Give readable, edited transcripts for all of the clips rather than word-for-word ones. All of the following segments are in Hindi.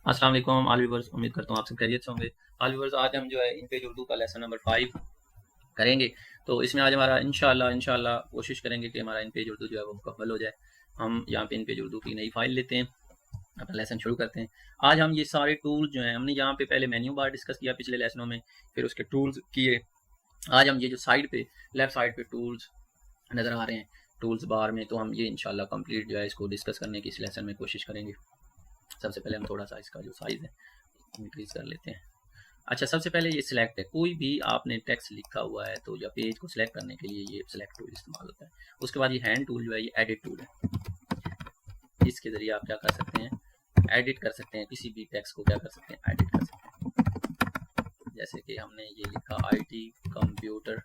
अस्सलाम वालेकुम ऑल व्यूअर्स, उम्मीद करता हूँ आप सब खैरियत से होंगे। ऑल व्यूअर्स, आज हम जो है इन पेज उर्दू का लेसन नंबर 5 करेंगे। तो इसमें आज हमारा इंशाल्लाह कोशिश करेंगे कि हमारा इन पेज उर्दू जो है वो मुकम्मल हो जाए। हम यहाँ पे इन पेज उर्दू की नई फाइल लेते हैं, अपना लेसन शुरू करते हैं। आज हम ये सारे टूल्स जो हैं, हमने यहाँ पे पहले मेन्यू बार डिस्कस किया पिछले लेसनों में, फिर उसके टूल्स किए। आज हम ये जो साइड पे लेफ्ट साइड पे टूल्स नज़र आ रहे हैं टूल्स बार में, तो हम ये इंशाल्लाह कंप्लीट जो है इसको डिस्कस करने की इस लेसन में कोशिश करेंगे। सबसे पहले हम थोड़ा सा इसका जो साइज़ है इंक्रीज कर लेते हैं। अच्छा, सबसे पहले ये सिलेक्ट है। कोई भी आपने टेक्स्ट लिखा हुआ है तो या पेज को सिलेक्ट करने के लिए ये सिलेक्ट टूल इस्तेमाल होता है। उसके बाद ये हैंड टूल जो है ये एडिट टूल है। इसके ज़रिए आप क्या कर सकते हैं, एडिट कर सकते हैं। किसी भी टेक्स्ट को क्या कर सकते हैं, एडिट कर सकते हैं। जैसे कि हमने ये लिखा IT कंप्यूटर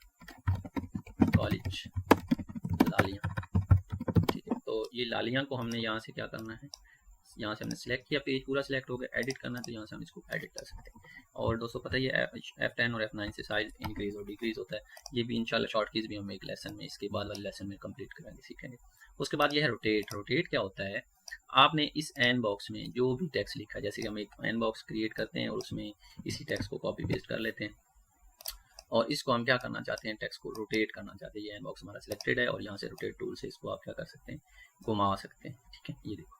कॉलेज लालियाँ, ठीक है। तो ये लालियाँ को हमने यहाँ से क्या करना है, यहाँ से हमने सेलेक्ट किया, पेज पूरा सेलेक्ट हो गया। एडिट करना है तो यहाँ से हम इसको एडिट कर सकते हैं। और दोस्तों पता ही है F10 और F9 से साइज इंक्रीज और डिक्रीज होता है। ये भी इंशाल्लाह शॉर्ट कीज भी हम एक लेसन में, इसके बाद वाले लेसन में कंप्लीट करेंगे, सीखेंगे। उसके बाद ये है रोटेट। रोटेट क्या होता है, आपने इस एन बॉक्स में जो भी टेक्स्ट लिखा है, जैसे कि हम एक एन बॉक्स क्रिएट करते हैं और उसमें इसी टेक्स्ट को कॉपी पेस्ट कर लेते हैं और इसको हम क्या करना चाहते हैं, टेक्स्ट को रोटेट करना चाहते हैं। ये एन बॉक्स हमारा सिलेक्टेड है और यहाँ से रोटेट टूल से इसको आप क्या कर सकते हैं, घुमा सकते हैं, ठीक है। ये देखो,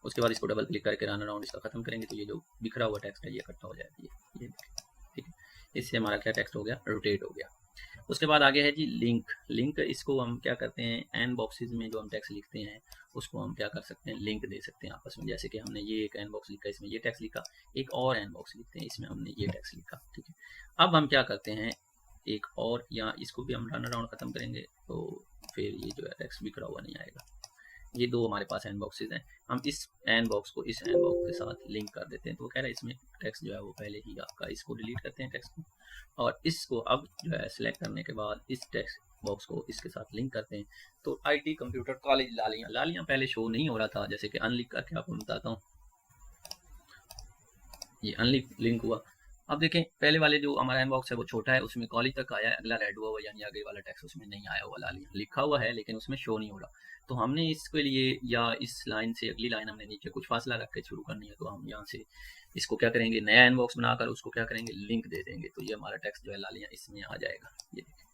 उसके बाद इसको डबल क्लिक करके रन अराउंड इसका खत्म करेंगे तो ये जो बिखरा हुआ टेक्स्ट है ये इकट्ठा हो जाएगा। ये ठीक है, इससे हमारा क्या टेक्स्ट हो गया, रोटेट हो गया। उसके बाद आगे है जी लिंक। लिंक इसको हम क्या करते हैं, एन बॉक्सेस में जो हम टेक्स्ट लिखते हैं उसको हम क्या कर सकते हैं, लिंक दे सकते हैं आपस में। जैसे कि हमने ये एक एन बॉक्स लिखा, इसमें ये टेक्स्ट लिखा, एक और एन बॉक्स लिखते हैं, इसमें हमने ये टेक्स्ट लिखा, ठीक है। अब हम क्या करते हैं, एक और, या इसको भी हम रन अराउंड खत्म करेंगे तो फिर ये जो है टेक्स्ट बिखरा हुआ नहीं आएगा। ये दो हमारे पास एन बॉक्सेस हैं। हम इस एन बॉक्स को इस एन बॉक्स के साथ लिंक कर देते हैं। तो वो कह रहा है इसमें टेक्स्ट जो है वो पहले ही आपका, इसको डिलीट करते हैं टेक्स्ट को, और इसको अब जो है सिलेक्ट करने के बाद इस टेक्स्ट बॉक्स को इसके साथ लिंक करते हैं। तो IT कंप्यूटर कॉलेज लालियाँ, लालियाँ पहले शो नहीं हो रहा था, जैसे कि अनलिंक करके आपको बताता हूँ। ये अनलिंक लिंक हुआ। अब देखें, पहले वाले जो हमारा इनबॉक्स है वो छोटा है, उसमें कॉलेज तक आया है, अगला रेड हुआ हुआ, यानी आगे वाला टेक्स्ट उसमें नहीं आया हुआ, लालियाँ लिखा हुआ है लेकिन उसमें शो नहीं हो रहा। तो हमने इसके लिए, या इस लाइन से अगली लाइन हमने नीचे कुछ फासला रख के शुरू करनी है, तो हम यहाँ से इसको क्या करेंगे, नया इनबॉक्स बनाकर उसको क्या करेंगे, लिंक दे देंगे। तो ये हमारा टेक्स्ट जो है लालियाँ इसमें आ जाएगा। ये देखें,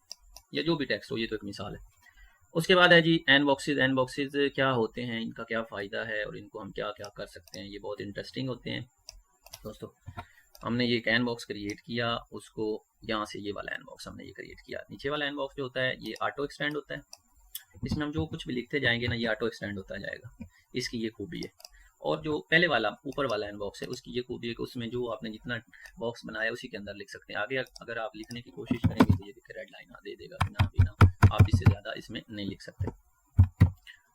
या जो भी टेक्स्ट हो, ये तो एक मिसाल है। उसके बाद है G N boxes. N boxes क्या होते हैं, इनका क्या फ़ायदा है और इनको हम क्या क्या कर सकते हैं, ये बहुत इंटरेस्टिंग होते हैं दोस्तों। हमने ये एक एन बॉक्स क्रिएट किया, उसको यहाँ से ये वाला एन बॉक्स हमने ये क्रिएट किया। नीचे वाला एन बॉक्स जो होता है ये ऑटो एक्सटेंड होता है, इसमें हम जो कुछ भी लिखते जाएंगे ना ये ऑटो एक्सटेंड होता जाएगा, इसकी ये खूबी है। और जो पहले वाला ऊपर वाला एन बॉक्स है उसकी ये खूबी है कि उसमें जो आपने जितना बॉक्स बनाया उसी के अंदर लिख सकते हैं। आगे अगर आप लिखने की कोशिश करेंगे तो ये देखिए रेड लाइन दे देगा कि ना बिना आप इससे ज़्यादा इसमें नहीं लिख सकते,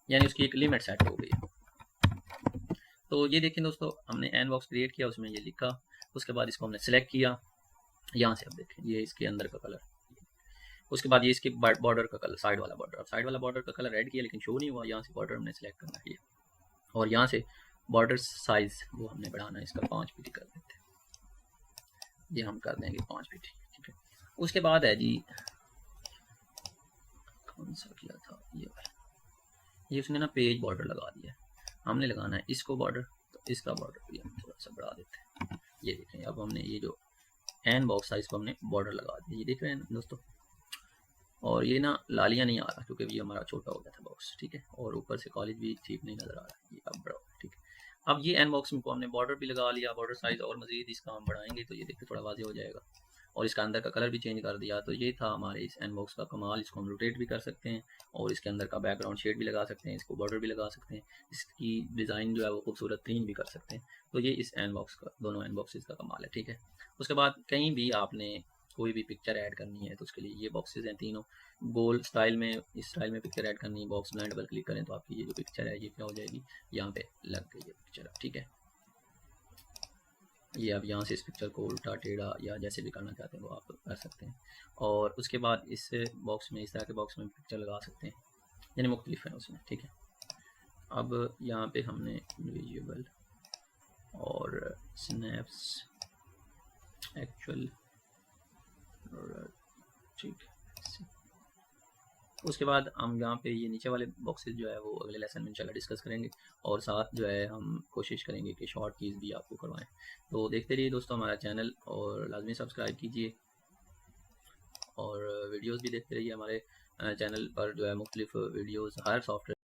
यानी उसकी एक लिमिट सेट हो गई है। तो ये देखें दोस्तों, हमने एन बॉक्स क्रिएट किया, उसमें ये लिखा, उसके बाद इसको हमने सेलेक्ट किया। यहाँ से आप देखें ये इसके अंदर का कलर, उसके बाद ये इसके बॉर्डर का कलर, साइड वाला बॉर्डर, साइड वाला बॉर्डर का कलर रेड किया लेकिन शो नहीं हुआ। यहाँ से बॉर्डर हमने सेलेक्ट करना है और यहाँ से बॉर्डर साइज वो हमने बढ़ाना है, इसका 5 पीटी कर देते हैं, ये हम कर देंगे 5 पीटी, ठीक है। उसके बाद है जी, कौन सा किया था ये उसने ना पेज बॉर्डर लगा दिया, हमने लगाना है इसको बॉर्डर, तो इसका बॉर्डर भी हम थोड़ा सा बढ़ा देते हैं। ये देखें, अब हमने ये जो एन बॉक्स साइज को हमने बॉर्डर लगा दिया, ये देख रहे हैं दोस्तों। और ये ना लालियाँ नहीं आ रहा क्योंकि ये हमारा छोटा हो गया था बॉक्स, ठीक है। और ऊपर से कॉलेज भी ठीक नहीं नज़र आ रहा, ये अब बड़ा, ठीक है। अब ये एन बॉक्स में को हमने बॉर्डर भी लगा लिया, बॉर्डर साइज और मजीद इसका हम बढ़ाएंगे तो ये देखिए थोड़ा वाज़ेह हो जाएगा। और इसका अंदर का कलर भी चेंज कर दिया। तो ये था हमारे इस एन बॉक्स का कमाल। इसको हम रोटेट भी कर सकते हैं और इसके अंदर का बैकग्राउंड शेड भी लगा सकते हैं, इसको बॉर्डर भी लगा सकते हैं, इसकी डिज़ाइन जो है वो खूबसूरत तीन भी कर सकते हैं। तो ये इस एन बॉक्स का, दोनों एन बॉक्सेस का कमाल है, ठीक है। उसके बाद कहीं भी आपने कोई भी पिक्चर ऐड करनी है तो उसके लिए ये बॉक्सेस हैं तीनों, गोल स्टाइल में, इस स्टाइल में पिक्चर ऐड करनी है, बॉक्स में डबल क्लिक करें तो आपकी ये जो पिक्चर है ये क्या हो जाएगी, यहाँ पे लग गई है पिक्चर, ठीक है। ये आप यहाँ से इस पिक्चर को उल्टा टेढ़ा या जैसे भी करना चाहते हैं वो आप कर सकते हैं। और उसके बाद इस बॉक्स में, इस तरह के बॉक्स में पिक्चर लगा सकते हैं, यानी मुख्तलिफ है उसमें, ठीक है। अब यहाँ पे हमने विजुअल और स्नैप्स एक्चुअल, ठीक है, उसके बाद हम यहाँ पे ये नीचे वाले बॉक्सेस जो है वो अगले लेसन में इंशाल्लाह डिस्कस करेंगे, और साथ जो है हम कोशिश करेंगे कि शॉर्ट कीज़ भी आपको करवाएं। तो देखते रहिए दोस्तों हमारा चैनल, और लाजमी सब्सक्राइब कीजिए, और वीडियोस भी देखते रहिए। हमारे चैनल पर जो है मुख्तलिफ वीडियोस हर सॉफ्टवेयर